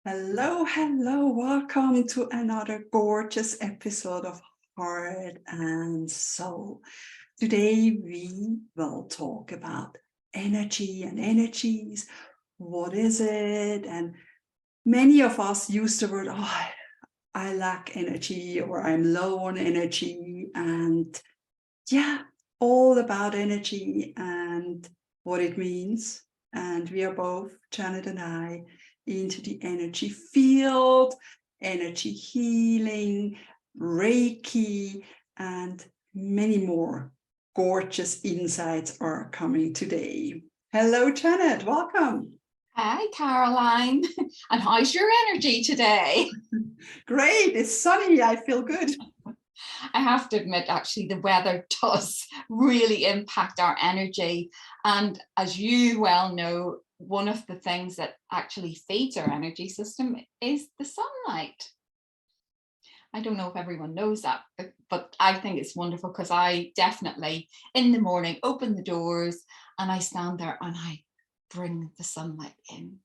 Hello, hello. Welcome to another gorgeous episode of Heart and Soul. Today we will talk about energy and energies. What is it? And many of us use the word, I lack energy or I'm low on energy. And yeah, all about energy and what it means. And we are both, Janet and I, into the energy field, energy healing, Reiki, and many more gorgeous insights are coming today. Hello, Janet. Welcome. Hi, Caroline. And how's your energy today? Great. It's sunny. I feel good. I have to admit, actually, the weather does really impact our energy. And as you well know, one of the things that actually feeds our energy system is the sunlight. I don't know if everyone knows that, but I think it's wonderful because I definitely, in the morning, open the doors and I stand there and I bring the sunlight in.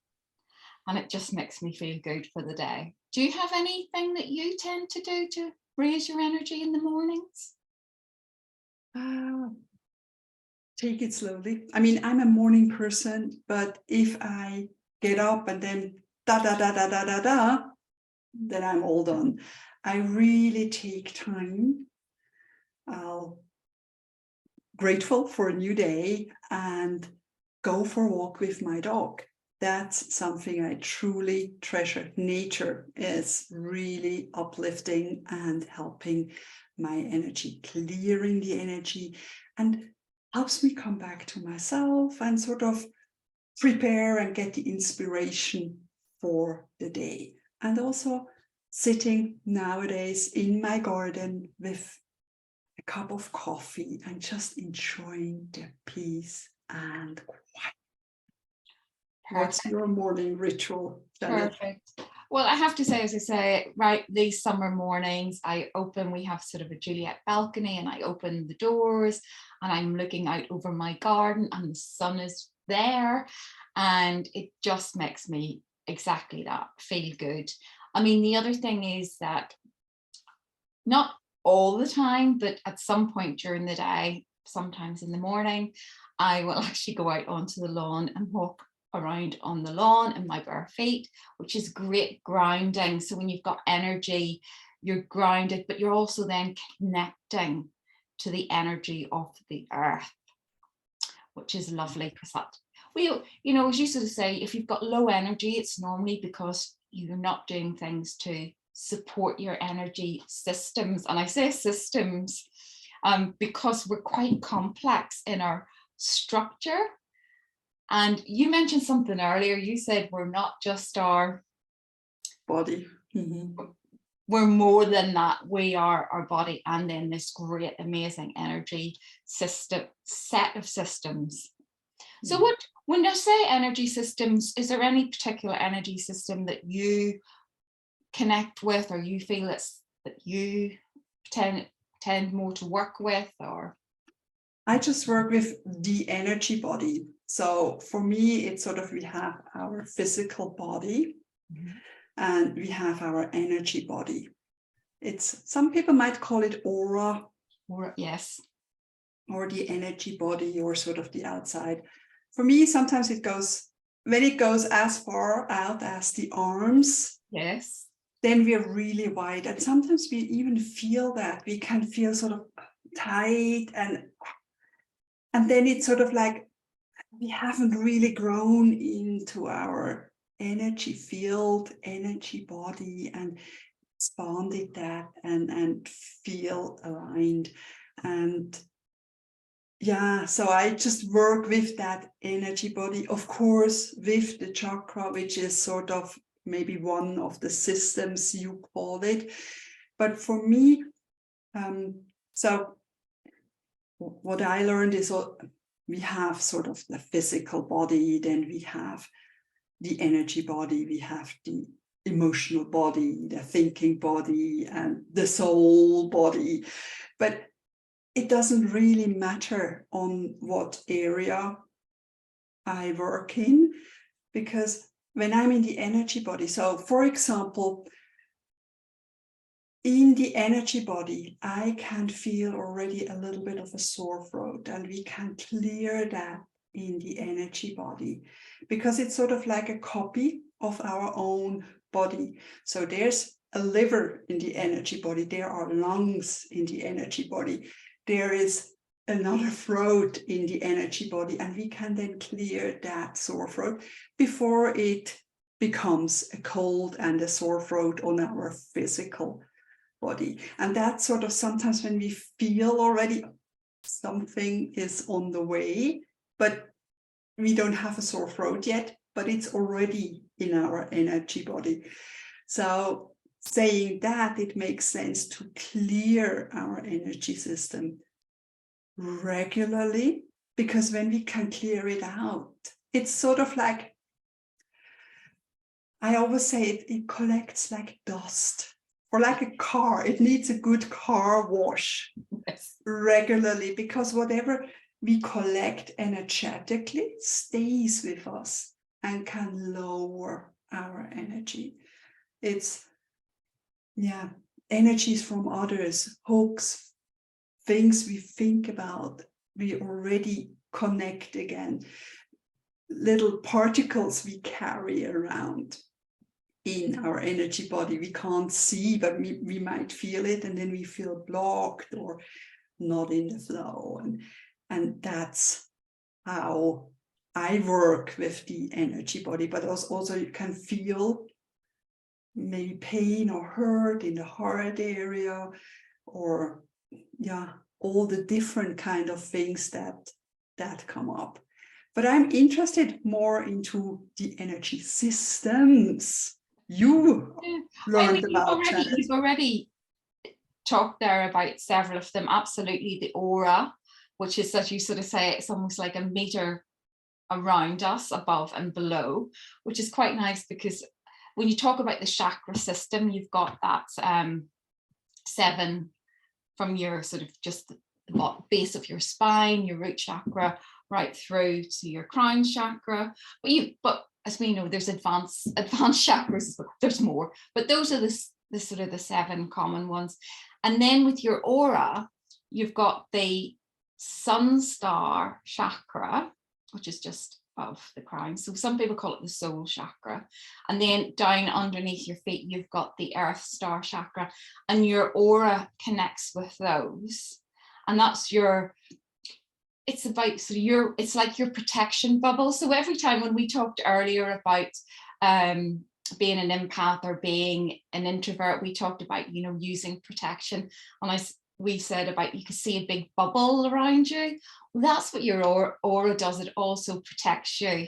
And it just makes me feel good for the day. Do you have anything that you tend to do to raise your energy in the mornings? Take it slowly. I mean, I'm a morning person, but if I get up and then then I'm all done. I really take time. I'll grateful for a new day and go for a walk with my dog. That's something I truly treasure. Nature is really uplifting and helping my energy, clearing the energy, and helps me come back to myself and sort of prepare and get the inspiration for the day. And also sitting nowadays in my garden with a cup of coffee and just enjoying the peace and quiet. What's your morning ritual, Janet? Perfect. Well, I have to say, as I say, right, these summer mornings, we have sort of a Juliet balcony and I open the doors and I'm looking out over my garden and the sun is there and it just makes me exactly that, feel good. I mean, the other thing is that not all the time, but at some point during the day, sometimes in the morning, I will actually go out onto the lawn and walk around on the lawn in my bare feet, which is great grounding. So when you've got energy, you're grounded, but you're also then connecting to the energy of the earth, which is lovely because that as you sort of say, if you've got low energy, it's normally because you're not doing things to support your energy systems. And I say systems because we're quite complex in our structure. And you mentioned something earlier. You said we're not just our body. Mm-hmm. We're more than that. We are our body and then this great, amazing energy system, set of systems. Mm-hmm. So when I say energy systems, is there any particular energy system that you connect with or you feel that you tend more to work with? Or I just work with the energy body. So for me, it's sort of, we have our physical body, mm-hmm. and we have our energy body. Some people might call it aura. Yes. Or the energy body, or sort of the outside. For me, sometimes when it goes as far out as the arms. Yes. Then we are really wide. And sometimes we even feel that. We can feel sort of tight and then it's sort of like we haven't really grown into our energy field, energy body, and expanded that and feel aligned. And yeah, so I just work with that energy body, of course, with the chakra, which is sort of maybe one of the systems you call it. But for me, so what I learned is we have sort of the physical body, then we have the energy body, we have the emotional body, the thinking body, and the soul body. But it doesn't really matter on what area I work in, because when I'm in the energy body, so for example, in the energy body, I can feel already a little bit of a sore throat, and we can clear that in the energy body because it's sort of like a copy of our own body. So there's a liver in the energy body, there are lungs in the energy body, there is another throat in the energy body, and we can then clear that sore throat before it becomes a cold and a sore throat on our physical body. And that's sort of sometimes when we feel already something is on the way, but we don't have a sore throat yet, but it's already in our energy body. So saying that, it makes sense to clear our energy system regularly, because when we can clear it out, it's sort of like, I always say it collects like dust. Or like a car, it needs a good car wash regularly, because whatever we collect energetically stays with us and can lower our energy. It's, yeah, energies from others, hooks, things we think about, we already connect again. Little particles we carry around in our energy body, we can't see, but we might feel it, and then we feel blocked or not in the flow, and that's how I work with the energy body. But also you can feel maybe pain or hurt in the heart area, or yeah, all the different kind of things that come up. But I'm interested more into the energy systems you learned about. You've already talked there about several of them. Absolutely, the aura, which is, as you sort of say, it's almost like a meter around us, above and below, which is quite nice, because when you talk about the chakra system, you've got that 7 from your sort of just the base of your spine, your root chakra, right through to your crown chakra. But as we know, there's advanced chakras, there's more, but those are the sort of the 7 common ones. And then with your aura, you've got the sun star chakra, which is just above the crown. So some people call it the soul chakra. And then down underneath your feet, you've got the earth star chakra, and your aura connects with those. And that's it's about sort of it's like your protection bubble. So every time when we talked earlier about being an empath or being an introvert, we talked about, using protection. And we said about, you could see a big bubble around you. Well, that's what your aura does. It also protects you.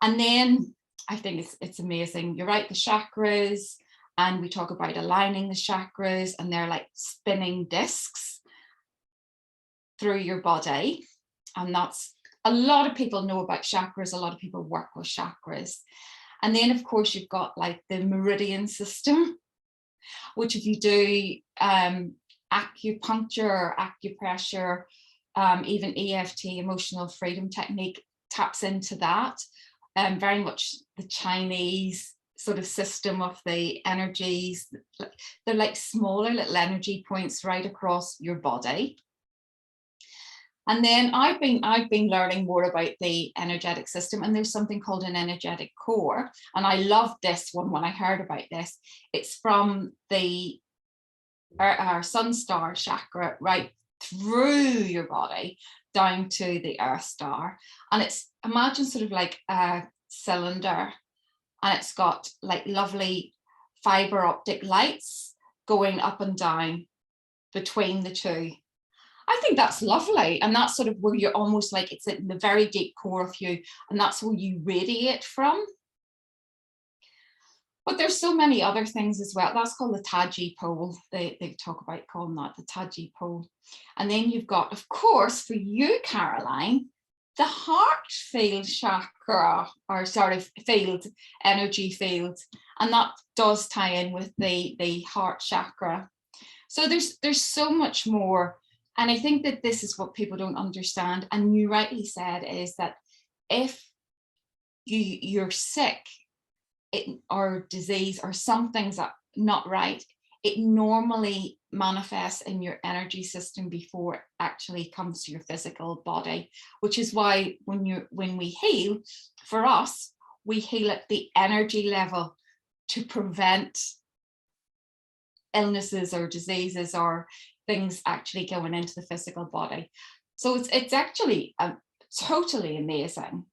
And then I think it's amazing. You're right, the chakras, and we talk about aligning the chakras, and they're like spinning discs through your body. And that's, a lot of people know about chakras, a lot of people work with chakras. And then of course you've got like the meridian system, which if you do acupuncture or acupressure, even EFT, emotional freedom technique, taps into that. Very much the Chinese sort of system of the energies. They're like smaller little energy points right across your body. And then I've been learning more about the energetic system, and there's something called an energetic core. And I loved this one when I heard about this. It's from our sun star chakra right through your body down to the earth star. And it's, imagine sort of like a cylinder, and it's got like lovely fiber optic lights going up and down between the two. I think that's lovely. And that's sort of where you're almost like, it's in the very deep core of you, and that's where you radiate from. But there's so many other things as well. That's called the Taji pole. They talk about calling that the Taji pole. And then you've got, of course, for you, Caroline, the heart field chakra, or sort of field, energy field. And that does tie in with the heart chakra. So there's so much more. And I think that this is what people don't understand. And you rightly said is that if you're sick, or disease or something's not right, it normally manifests in your energy system before it actually comes to your physical body, which is why when we heal, for us, we heal at the energy level to prevent illnesses or diseases or things actually going into the physical body. So it's actually totally amazing.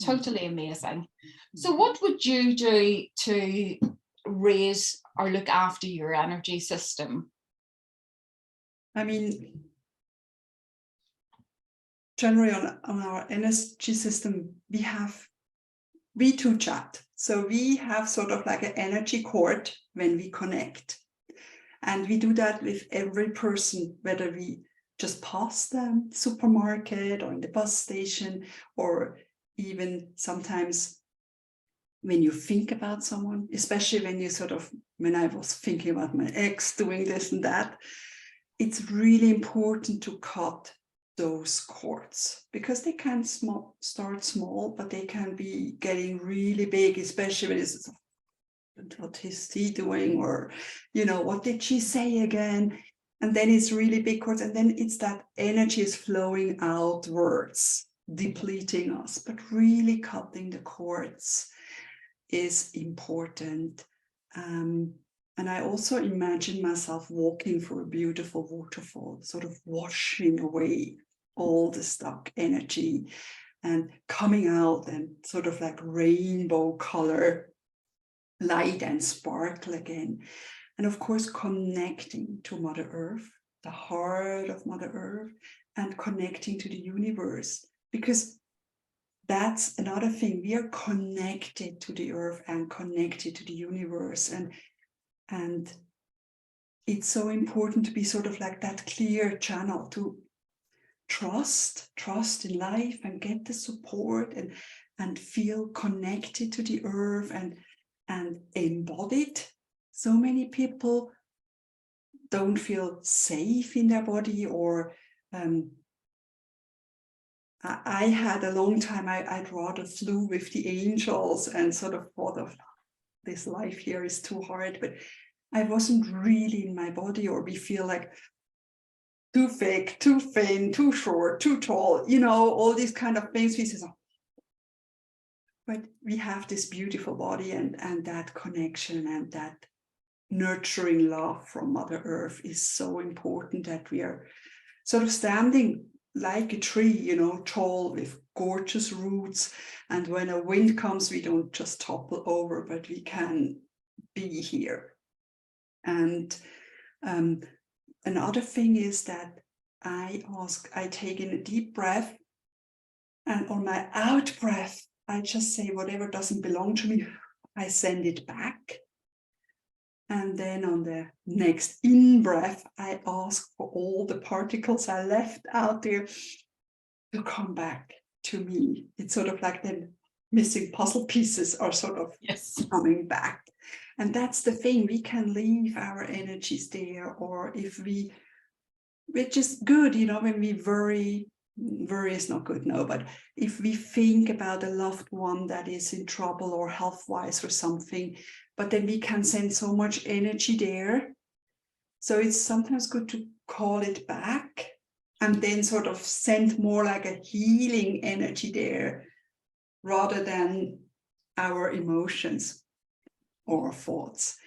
Totally amazing. So what would you do to raise or look after your energy system? I mean, generally on our energy system, we two chat. So we have sort of like an energy cord when we connect. And we do that with every person, whether we just pass the supermarket or in the bus station, or even sometimes when you think about someone, especially when I was thinking about my ex doing this and that, it's really important to cut those cords, because they can start small, but they can be getting really big, especially when it's what is he doing, or what did she say again, and then it's really big cords, and then it's that energy is flowing outwards, depleting us. But really cutting the cords is important. And I also imagine myself walking through a beautiful waterfall, sort of washing away all the stuck energy and coming out and sort of like rainbow color, light and sparkle again. And of course, connecting to Mother Earth, the heart of Mother Earth, and connecting to the universe, because that's another thing. We are connected to the earth and connected to the universe. And it's so important to be sort of like that clear channel, to trust in life and get the support and feel connected to the earth and embodied. So many people don't feel safe in their body, or I had a long time, I'd rather flew with the angels and sort of thought of this life here is too hard, but I wasn't really in my body, or we feel like too thick, too thin, too short, too tall, all these kind of things. We say, but we have this beautiful body and that connection and that nurturing love from Mother Earth is so important, that we are sort of standing like a tree, tall with gorgeous roots. And when a wind comes, we don't just topple over, but we can be here. And another thing is that I take in a deep breath, and on my out breath, I just say whatever doesn't belong to me, I send it back. And then on the next in-breath, I ask for all the particles I left out there to come back to me. It's sort of like the missing puzzle pieces are sort of coming back. And that's the thing, we can leave our energies there, or if which is good, when we worry is not good, no, but if we think about a loved one that is in trouble or health-wise or something, but then we can send so much energy there. So it's sometimes good to call it back and then sort of send more like a healing energy there, rather than our emotions or thoughts.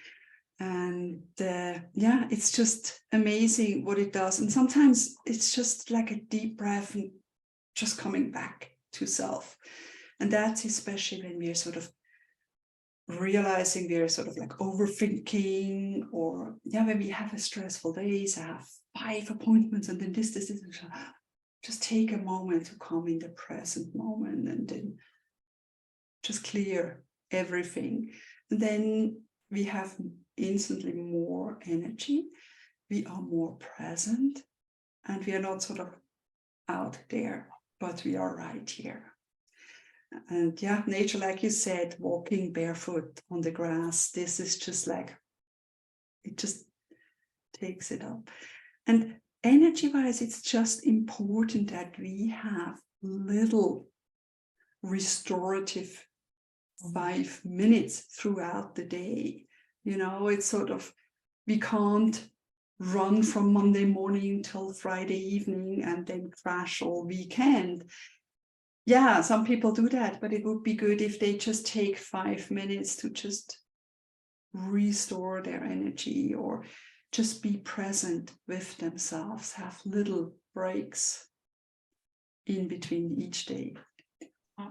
And it's just amazing what it does. And sometimes it's just like a deep breath and just coming back to self. And that's especially when we're sort of realizing we're sort of like overthinking, or when we have a stressful day, I have 5 appointments and then this, just take a moment to come in the present moment and then just clear everything. And then we have instantly more energy, we are more present, and we are not sort of out there, but we are right here. And nature, like you said, walking barefoot on the grass, this is just like, it just takes it up. And energy-wise, it's just important that we have little restorative 5 minutes throughout the day. You know, it's sort of, we can't run from Monday morning till Friday evening and then crash all weekend. Yeah, some people do that, but it would be good if they just take 5 minutes to just restore their energy, or just be present with themselves, have little breaks in between each day.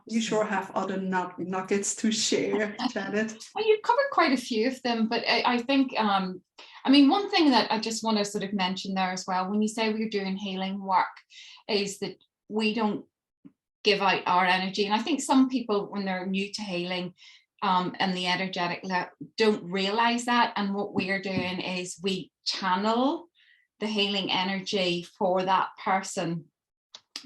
You sure have other nuggets to share, Janet. Well, you've covered quite a few of them, but I think, I mean, one thing that I just want to sort of mention there as well, when you say we're doing healing work, is that we don't give out our energy. And I think some people, when they're new to healing and the energetic don't realize that. And what we're doing is we channel the healing energy for that person,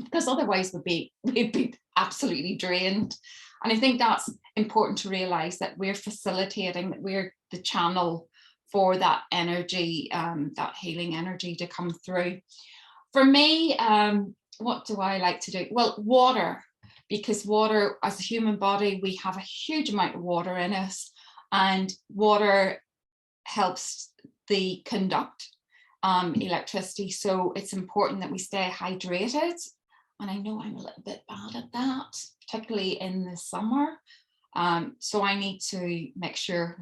because otherwise we'd be absolutely drained. And I think that's important to realize, that we're facilitating, that we're the channel for that energy, that healing energy to come through. For me, what do I like to do? Well, water, because water, as a human body, we have a huge amount of water in us, and water helps the conduct electricity. So it's important that we stay hydrated. And I know I'm a little bit bad at that, particularly in the summer. So I need to make sure,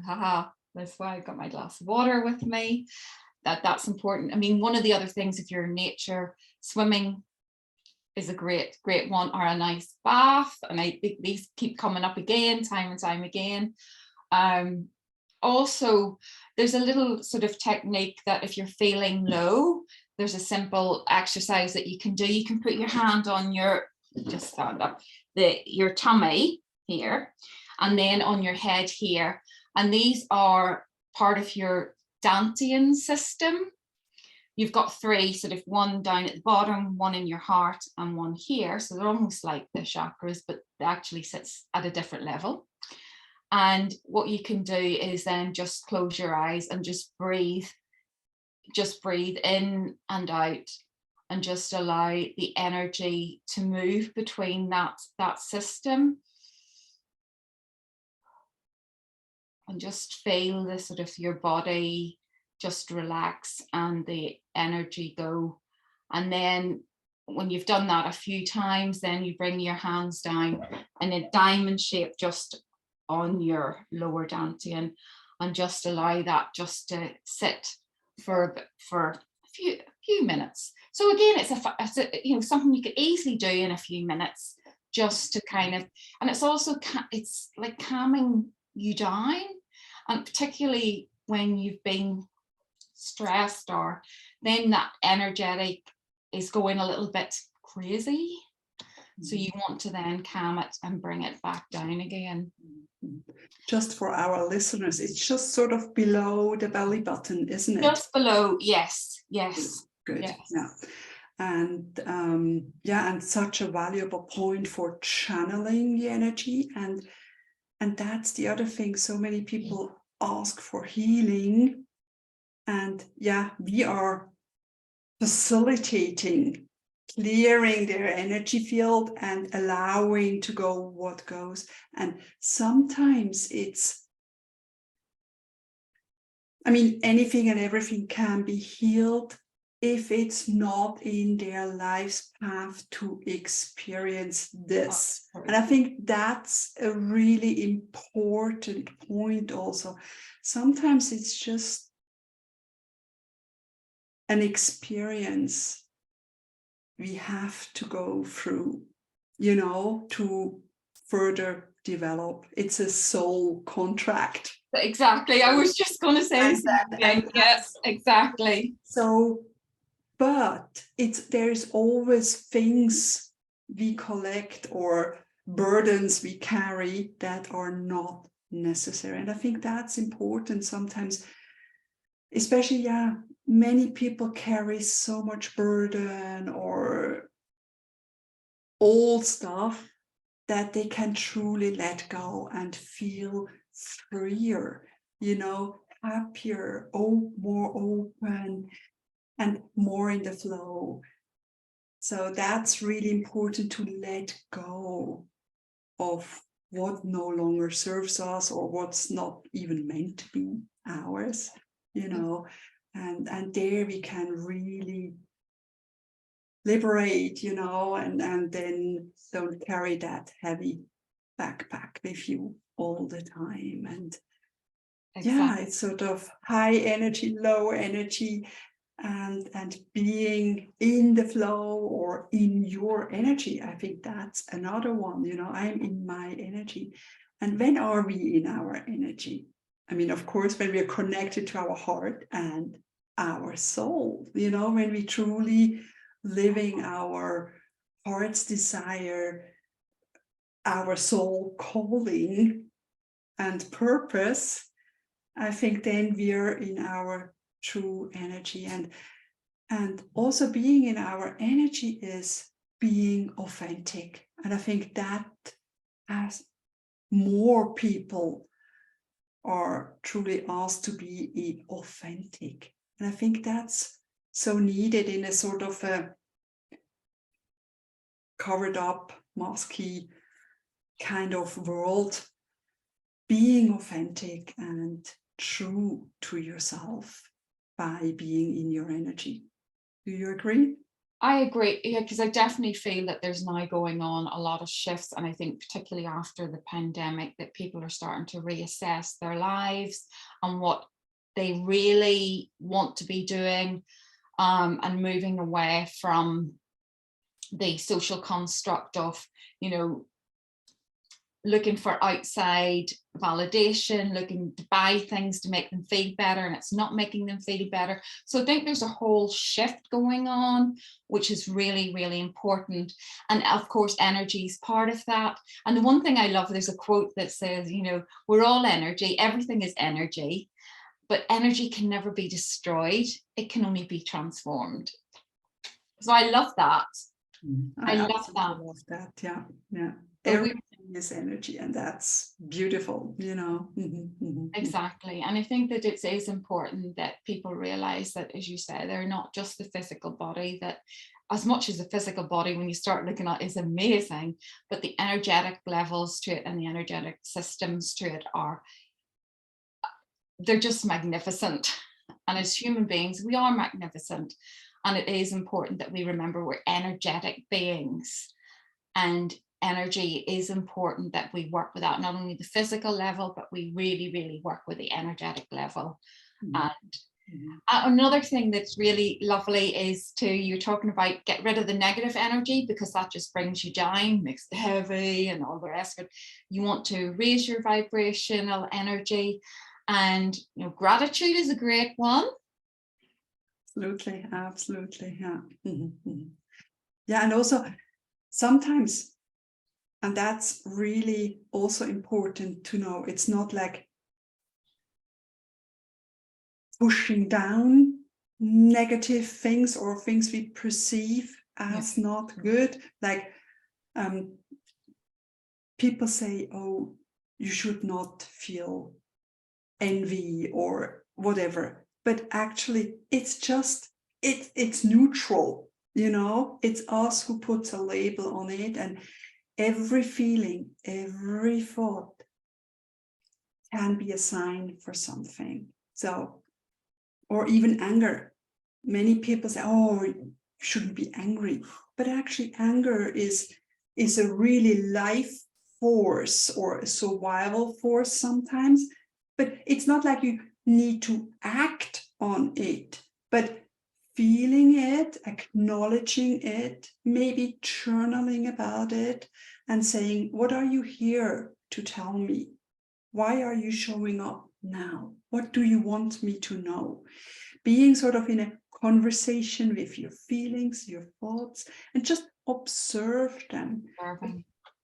that's why I've got my glass of water with me, that's important. I mean, one of the other things, if you're in nature, swimming is a great one, or a nice bath. And these keep coming up again, time and time again. Also, there's a little sort of technique that if you're feeling low, there's a simple exercise that you can do. You can put your hand on your, just stand up, your tummy here, and then on your head here. And these are part of your Dantian system. You've got 3, sort of one down at the bottom, one in your heart, and one here. So they're almost like the chakras, but they actually sits at a different level. And what you can do is then just close your eyes and just breathe in and out, and just allow the energy to move between that system. And just feel the sort of your body just relax and the energy go. And then when you've done that a few times, then you bring your hands down in a diamond shape just on your lower dantian, and just allow that just to sit for a few minutes. So again, it's a something you could easily do in a few minutes, just to kind of, and it's also, it's like calming you down, and particularly when you've been stressed, or then that energetic is going a little bit crazy. So you want to then calm it and bring it back down again. Just for our listeners, it's just sort of below the belly button, isn't it? Just below, yes. Good. Yes. Yeah. And and such a valuable point for channeling the energy. And that's the other thing. So many people ask for healing, and we are facilitating clearing their energy field and allowing to go what goes. And sometimes it's, I mean, anything and everything can be healed if it's not in their life's path to experience this. And I think that's a really important point also. Sometimes it's just an experience we have to go through, to further develop. It's a soul contract. Exactly. I was just going to say something. Yes, exactly. So, but there's always things we collect or burdens we carry that are not necessary. And I think that's important sometimes, especially, many people carry so much burden or old stuff that they can truly let go and feel freer, happier, more open, and more in the flow. So that's really important, to let go of what no longer serves us or what's not even meant to be ours, and there we can really liberate, and then don't carry that heavy backpack with you all the time. And yeah, it's sort of high energy, low energy, and being in the flow or in your energy. I think that's another one. I'm in my energy. And when are we in our energy? I mean, of course, when we are connected to our heart and our soul, when we truly living our heart's desire, our soul calling and purpose, I think then we're in our true energy. And also being in our energy is being authentic. And I think that as more people are truly asked to be authentic. And I think that's so needed in a sort of a covered up, masky kind of world. Being authentic and true to yourself by being in your energy. Do you agree? I agree, yeah, because I definitely feel that there's now going on a lot of shifts, and I think particularly after the pandemic that people are starting to reassess their lives and what they really want to be doing, and moving away from the social construct of, looking for outside validation, looking to buy things to make them feel better, and it's not making them feel better. So I think there's a whole shift going on, which is really, really important. And of course, energy is part of that. And the one thing I love, there's a quote that says, we're all energy, everything is energy, but energy can never be destroyed. It can only be transformed. So I love that. I love that. Love that. Yeah. So everything is energy, and that's beautiful, Exactly. And I think that it is important that people realize that, as you say, they're not just the physical body, that as much as the physical body, when you start looking at, is amazing, but the energetic levels to it and the energetic systems to it they're just magnificent. And as human beings, we are magnificent. And it is important that we remember we're energetic beings, and energy is important that we work with that, not only the physical level, but we really, really work with the energetic level. And another thing that's really lovely is you're talking about get rid of the negative energy, because that just brings you down, makes it heavy and all the rest of it. You want to raise your vibrational energy, and gratitude is a great one. Absolutely, yeah. Yeah, and also sometimes, and that's really also important to know, it's not like pushing down negative things or things we perceive as not good. Like people say, oh, you should not feel envy or whatever, but actually it's just it's neutral, it's us who puts a label on it. And every feeling, every thought can be a sign for something. So, or even anger. Many people say, oh, you shouldn't be angry, but actually anger is a really life force or a survival force sometimes. But it's not like you need to act on it, but feeling it, acknowledging it, maybe journaling about it and saying, what are you here to tell me? Why are you showing up now? What do you want me to know? Being sort of in a conversation with your feelings, your thoughts, and just observe them.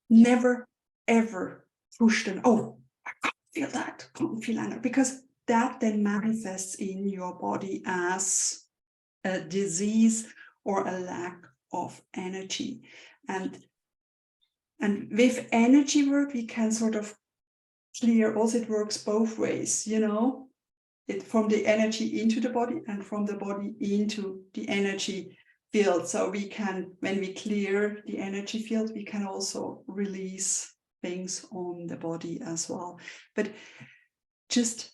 Never, ever push them. Oh, I can't feel that, can't feel anger, because that then manifests in your body as a disease or a lack of energy. And with energy work, we can sort of clear, also it works both ways, it from the energy into the body and from the body into the energy field. So we can, when we clear the energy field, we can also release things on the body as well. But just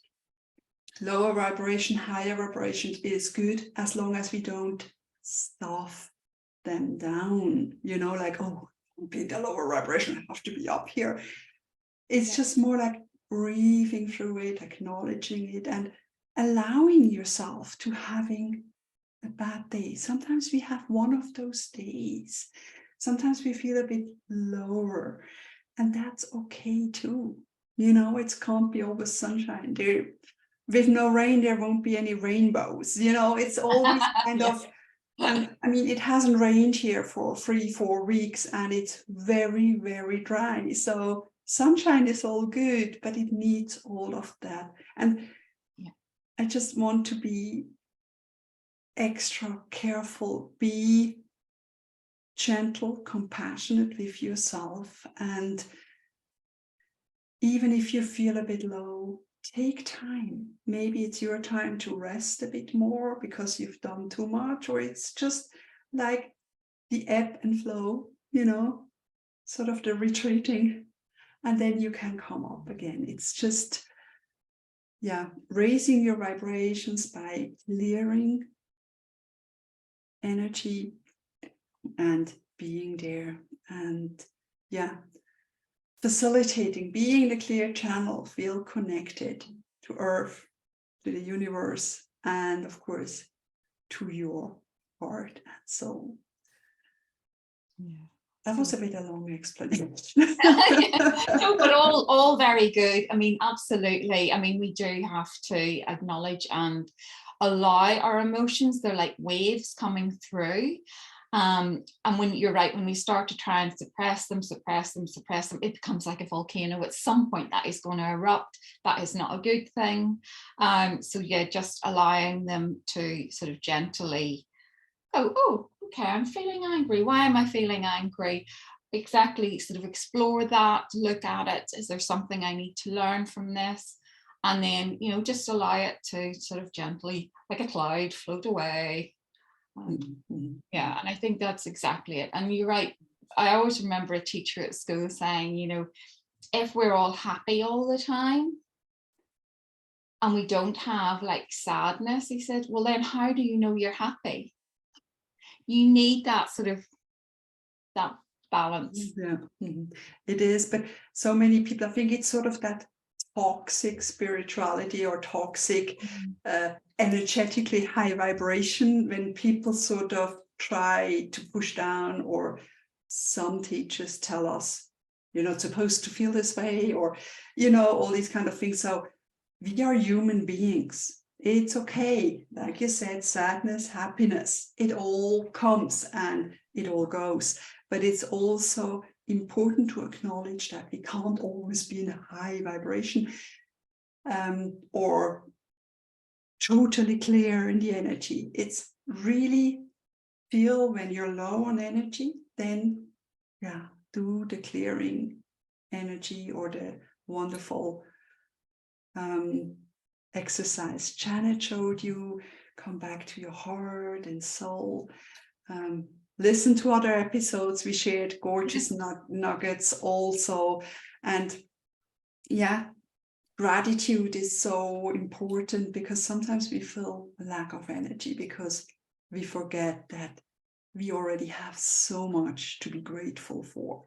lower vibration, higher vibration is good as long as we don't stuff them down, you know, like, oh, be the lower vibration, I have to be up here. It's just more like breathing through it, acknowledging it, and allowing yourself to having a bad day. Sometimes we have one of those days. Sometimes we feel a bit lower, and that's okay too. You know, it can't be always sunshine. There, with no rain, there won't be any rainbows. You know, it's always kind of, and I mean, it hasn't rained here for 3-4 weeks, and it's very, very dry. So sunshine is all good, but it needs all of that. And I just want to be extra careful, be gentle, compassionate with yourself. And even if you feel a bit low, take time. Maybe it's your time to rest a bit more because you've done too much, or it's just like the ebb and flow, you know, sort of the retreating, and then you can come up again. It's just, raising your vibrations by clearing energy and being there, and facilitating, being the clear channel, feel connected to Earth, to the universe, and of course to your heart and soul. That was a bit a long explanation. No, but all very good. I mean, absolutely. I mean, we do have to acknowledge and allow our emotions. They're like waves coming through. And when you're right, when we start to try and suppress them, it becomes like a volcano. At some point that is going to erupt. That is not a good thing. So yeah, just allowing them to sort of gently go, oh, okay, I'm feeling angry. Why am I feeling angry? Exactly, sort of explore that, look at it. Is there something I need to learn from this? And then, you know, just allow it to sort of gently, like a cloud, float away. Yeah, and I think that's exactly it. And you're right. I always remember a teacher at school saying, you know, if we're all happy all the time and we don't have like sadness, he said, well, then how do you know you're happy? You need that sort of, that balance. Yeah, it is. But so many people, I think it's sort of that toxic spirituality or toxic, energetically high vibration, when people sort of try to push down, or some teachers tell us you're not supposed to feel this way, or, you know, all these kind of things. So we are human beings. It's okay. Like you said, sadness, happiness, it all comes and it all goes. But it's also important to acknowledge that we can't always be in a high vibration, or totally clear in the energy. It's really feel when you're low on energy, then do the clearing energy or the wonderful exercise Janet showed you. Come back to your heart and soul. Listen to other episodes. We shared gorgeous nuggets also. And gratitude is so important, because sometimes we feel a lack of energy because we forget that we already have so much to be grateful for.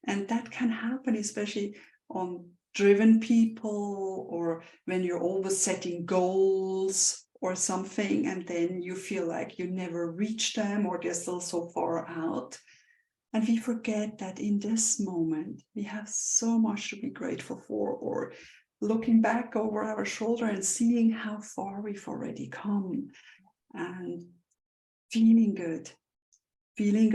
And that can happen, especially on driven people, or when you're always setting goals or something, and then you feel like you never reach them, or they're still so far out. And we forget that in this moment, we have so much to be grateful for, or looking back over our shoulder and seeing how far we've already come, and feeling good, feeling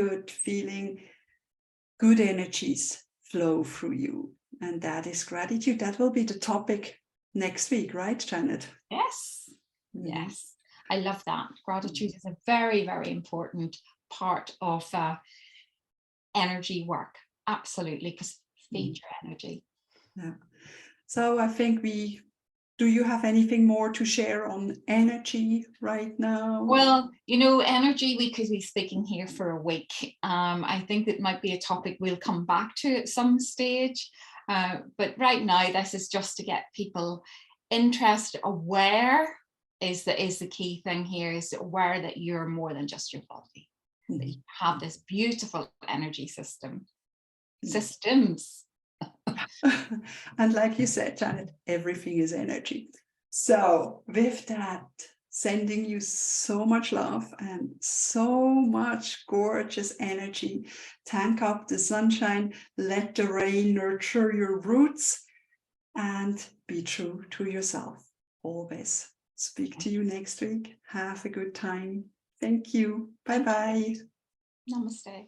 good energies flow through you. And that is gratitude. That will be the topic next week, right, Janet? Yes. Yes. I love that. Gratitude is a very, very important part of energy work. Absolutely, because feed your energy. Yeah. So I think we do you have anything more to share on energy right now? Well, you know, energy, we could be speaking here for a week. I think that might be a topic we'll come back to at some stage. But right now, this is just to get people interested, aware is the key thing here, is aware that you're more than just your body. That you have this beautiful energy systems. And like you said, Janet, everything is energy. So with that, sending you so much love and so much gorgeous energy. Tank up the sunshine, let the rain nurture your roots, and be true to yourself always. Speak to you next week. Have a good time. Thank you. Bye-bye. Namaste.